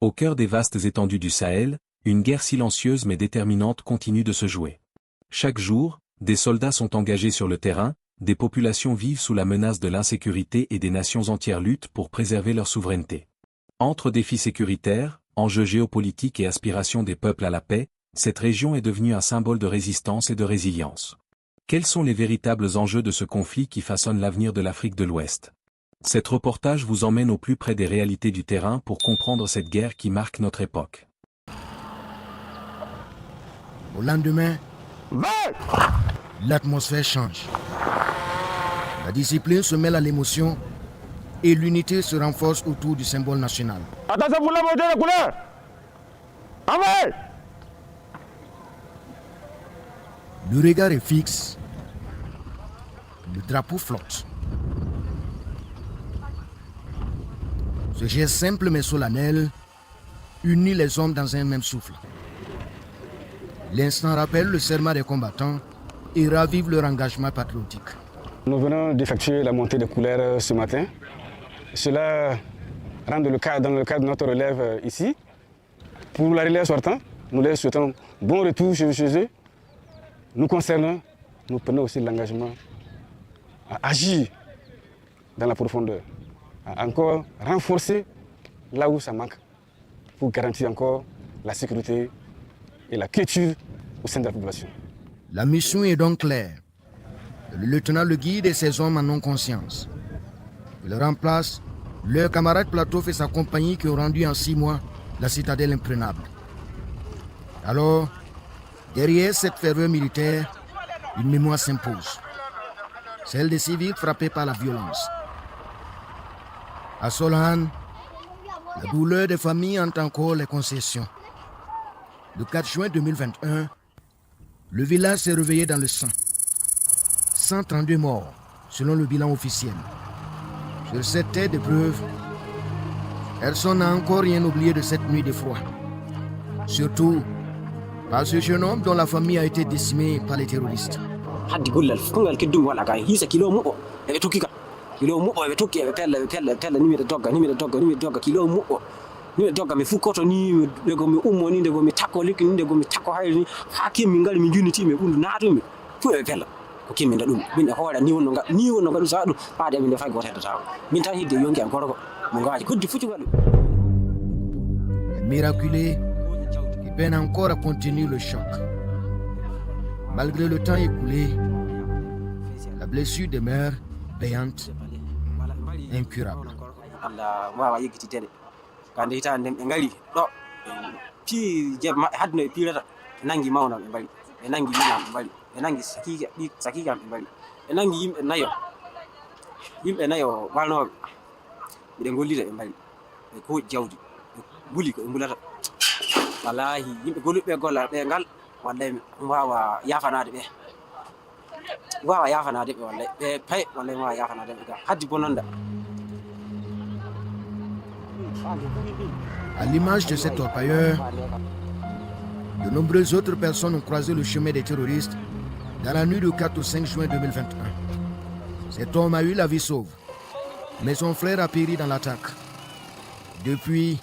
Au cœur des vastes étendues du Sahel, une guerre silencieuse mais déterminante continue de se jouer. Chaque jour, des soldats sont engagés sur le terrain, des populations vivent sous la menace de l'insécurité et des nations entières luttent pour préserver leur souveraineté. Entre défis sécuritaires, enjeux géopolitiques et aspirations des peuples à la paix, cette région est devenue un symbole de résistance et de résilience. Quels sont les véritables enjeux de ce conflit qui façonne l'avenir de l'Afrique de l'Ouest? Cet reportage vous emmène au plus près des réalités du terrain pour comprendre cette guerre qui marque notre époque. Au lendemain, l'atmosphère change. La discipline se mêle à l'émotion et l'unité se renforce autour du symbole national. Attention pour la montée de couleur. Amen. Le regard est fixe. Le drapeau flotte. Ce geste simple mais solennel unit les hommes dans un même souffle. L'instant rappelle le serment des combattants et ravive leur engagement patriotique. Nous venons d'effectuer la montée de couleurs ce matin. Cela rentre dans le cadre de notre relève ici. Pour la relève sortant, nous leur souhaitons bon retour chez eux. Nous concernant, nous prenons aussi l'engagement à agir dans la profondeur, à encore renforcer là où ça manque pour garantir encore la sécurité et la quiétude au sein de la population. La mission est donc claire. Le lieutenant le guide et ses hommes en ont conscience. Il remplace leur camarade Platov et sa compagnie qui ont rendu en 6 mois la citadelle imprenable. Alors, derrière cette ferveur militaire, une mémoire s'impose. Celle des civils frappés par la violence. À Solhan, la douleur des familles entend encore les concessions. Le 4 juin 2021, le village s'est réveillé dans le sang. 132 morts, selon le bilan officiel. Sur cette terre d'épreuve, personne n'a encore rien oublié de cette nuit de froid. Surtout, par ce jeune homme dont la famille a été décimée par les terroristes. Miraculé, il peine encore à contenir le choc. Malgré le temps écoulé, la blessure demeure payante, incurable. À l'image de cet orpailleur, de nombreuses autres personnes ont croisé le chemin des terroristes dans la nuit du 4 au 5 juin 2021. Cet homme a eu la vie sauve, mais son frère a péri dans l'attaque. Depuis,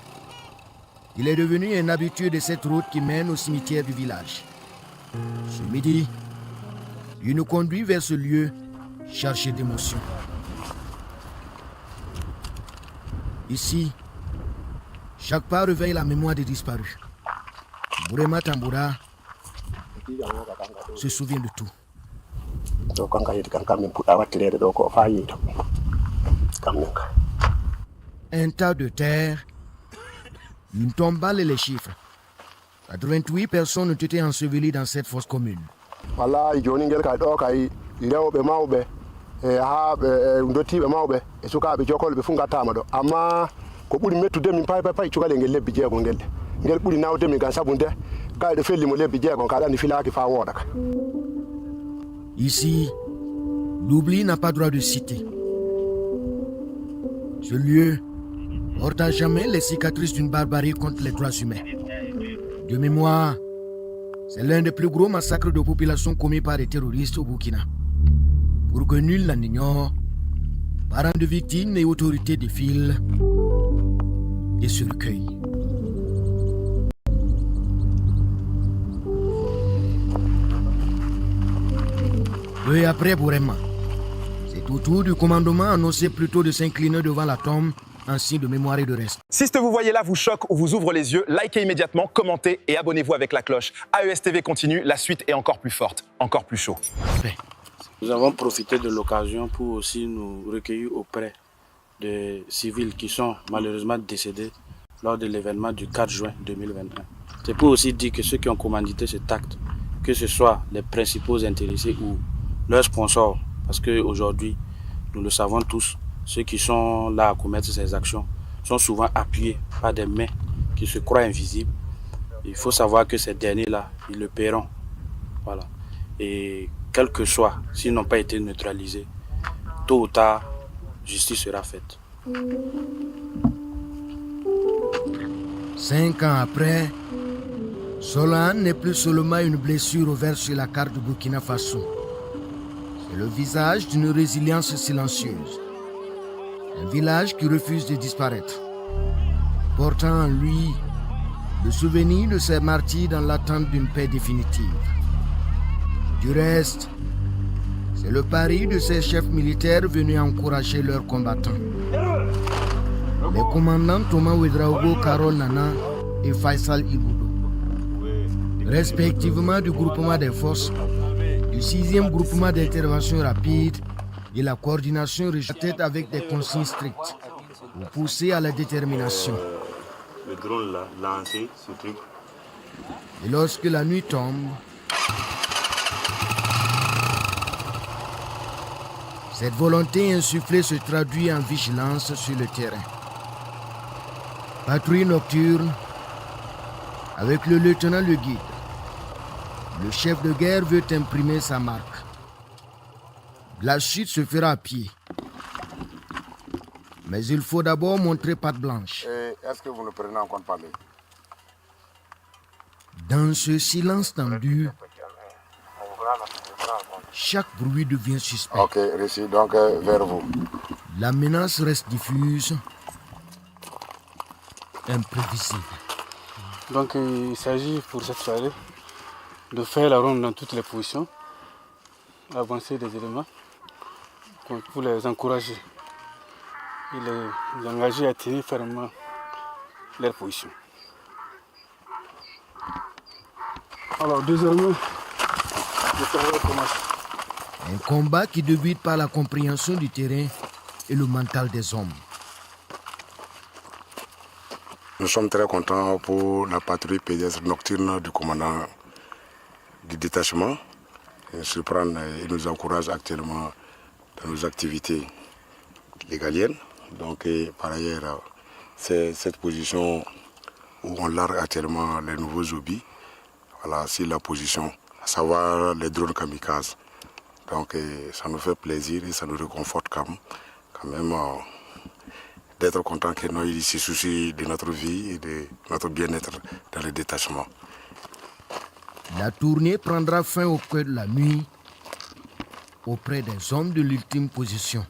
il est devenu un habitué de cette route qui mène au cimetière du village. Ce midi, il nous conduit vers ce lieu chargé d'émotions. Ici, chaque pas réveille la mémoire des disparus. Bourema Tamboura se souvient de tout. Un tas de terre, une tombale et les chiffres. 88 personnes ont été ensevelies dans cette fosse commune. Ici, l'oubli n'a pas droit de citer. Ce lieu porte à jamais les cicatrices d'une barbarie contre les droits humains. De mémoire, c'est l'un des plus gros massacres de population commis par les terroristes au Burkina. Pour que nul n'en ignore, parents de victimes et autorités défilent et se recueillent. Peu après Bourema. C'est au tour du commandement annoncé plutôt de s'incliner devant la tombe, en signe de mémoire et de respect. Si ce que vous voyez là vous choque ou vous ouvre les yeux, likez immédiatement, commentez et abonnez-vous avec la cloche. AES TV continue, la suite est encore plus forte, encore plus chaud. Nous avons profité de l'occasion pour aussi nous recueillir auprès des civils qui sont malheureusement décédés lors de l'événement du 4 juin 2021. C'est pour aussi dire que ceux qui ont commandité cet acte, que ce soit les principaux intéressés ou leurs sponsors, parce qu'aujourd'hui, nous le savons tous, ceux qui sont là à commettre ces actions sont souvent appuyés par des mains qui se croient invisibles. Il faut savoir que ces derniers-là, ils le paieront. Voilà. Et quel que soit, s'ils n'ont pas été neutralisés, tôt ou tard, justice sera faite. 5 ans après, Solan n'est plus seulement une blessure ouverte sur la carte du Burkina Faso. C'est le visage d'une résilience silencieuse. Un village qui refuse de disparaître, portant en lui le souvenir de ses martyrs dans l'attente d'une paix définitive. Du reste, c'est le pari de ces chefs militaires venus encourager leurs combattants. Les commandants Thomas Ouedraogo, Karol Nana et Faisal Iboudo, respectivement du groupement des forces, du 6e groupement d'intervention rapide et la coordination régionale avec des consignes strictes pour pousser à la détermination. Le drone là, lancé, ce truc. Et lorsque la nuit tombe, cette volonté insufflée se traduit en vigilance sur le terrain. Patrouille nocturne avec le lieutenant le guide. Le chef de guerre veut imprimer sa marque. La chute se fera à pied. Mais il faut d'abord montrer patte blanche. Est-ce que vous nous prenez en compte parler? Dans ce silence tendu, chaque bruit devient suspect. Ok, réussi. Donc vers vous. La menace reste diffuse, imprévisible. Donc il s'agit pour cette soirée de faire la ronde dans toutes les positions, avancer des éléments pour les encourager et les engager à tenir fermement leur position. Alors désormais, le travail commence. Un combat qui débute par la compréhension du terrain et le mental des hommes. Nous sommes très contents pour la patrouille pédestre nocturne du commandant du détachement. Il nous encourage actuellement dans nos activités légaliennes. Donc, par ailleurs, c'est cette position où on largue actuellement les nouveaux obis. Voilà, c'est la position, à savoir les drones kamikazes. Donc, ça nous fait plaisir et ça nous réconforte quand même d'être content que nous ici souci de notre vie et de notre bien-être dans le détachement. La tournée prendra fin au cœur de la nuit, auprès des hommes de l'ultime position.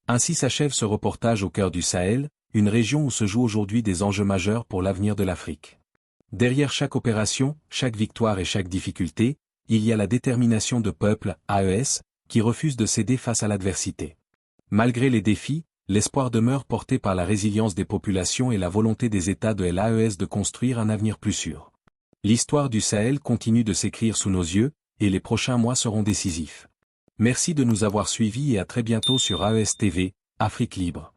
Ainsi s'achève ce reportage au cœur du Sahel, une région où se jouent aujourd'hui des enjeux majeurs pour l'avenir de l'Afrique. Derrière chaque opération, chaque victoire et chaque difficulté, il y a la détermination de peuples, AES, qui refusent de céder face à l'adversité. Malgré les défis, l'espoir demeure porté par la résilience des populations et la volonté des États de l'AES de construire un avenir plus sûr. L'histoire du Sahel continue de s'écrire sous nos yeux, et les prochains mois seront décisifs. Merci de nous avoir suivis et à très bientôt sur AES TV, Afrique Libre.